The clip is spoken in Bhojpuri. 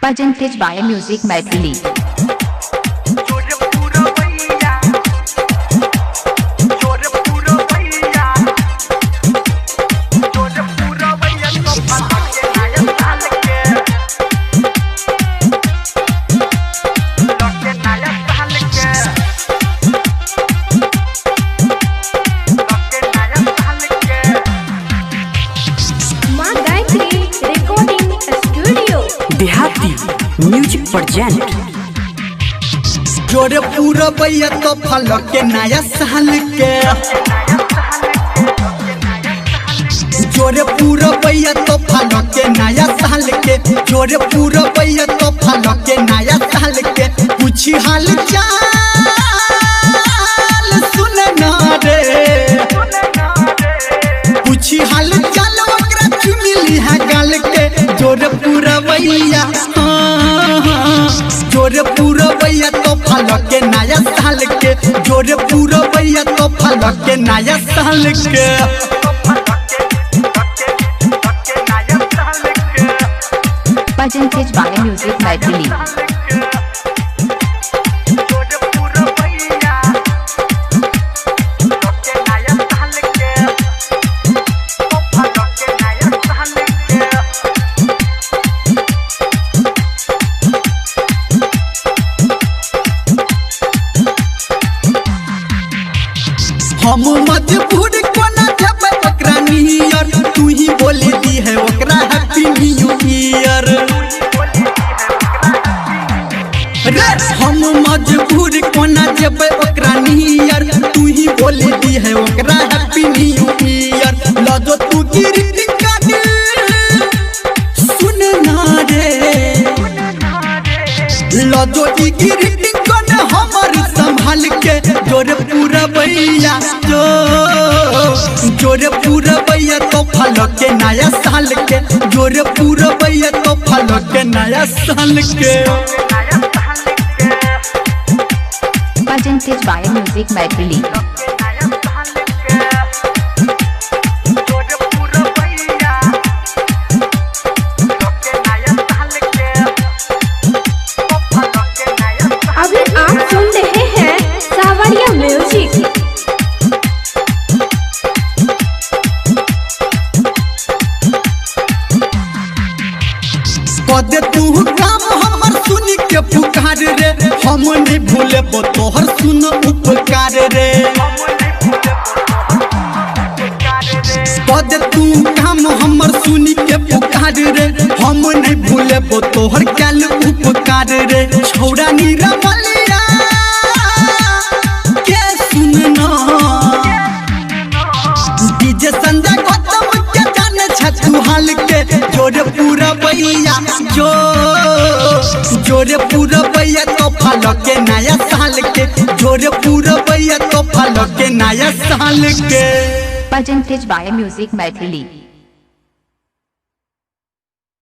Presented by Music Maithili. देहाती म्यूजिक प्रेजेंट। जोरे पूरा भैया तो फल के नया साल के जोरे पूरा भैया तो फल के नया साल के जोरे पूरा भैया तो फल के नया साल के पूछी हाल चाल सुन ना रे पूछी हाल चाल ओकरा मिली है गाल के जोरे पूरा भैया जोरे पूरा भैया तो फल के नया साल के जोरे पूरा भैया तो फल के नया साल के Presented by Music Maithili. हम मजबूर कोना जब ओकरा नियर तू ही बोली दी है ओकरा हैप्पी न्यू ईयर रे हम मजबूर कोना जब ओकरा नियर तू ही बोली दी है ओकरा हैप्पी न्यू ईयर लजो तू गिरती काट सुन ना रे लजो गिरती कोना हमर संभाल के जोरे पूरा भैया जोरे पूरा भैया तो फल के नया साल के जोरे पूरा भैया तो फल के नया साल के Presented by Music Maithili. अभी आप सुन रहे हैं सावरिया म्यूजिक। कदे तू काम हमर सुनी के पुकार रे हम नहीं भूले तोहर सुन उपकार रे कदे तू काम हमर सुनी के पुकार रे हम नहीं भूले तोहर कैल उपकार रे छौड़ा नीरा बलिया के सुनना डीजे संजय गौतम के जाने छतु हाल के जोरे पूरा भैया जोरे पूरा भैया तो फल के नया साल के जोरे पूरा भैया तो फल के नया साल के Presented by Music Maithili.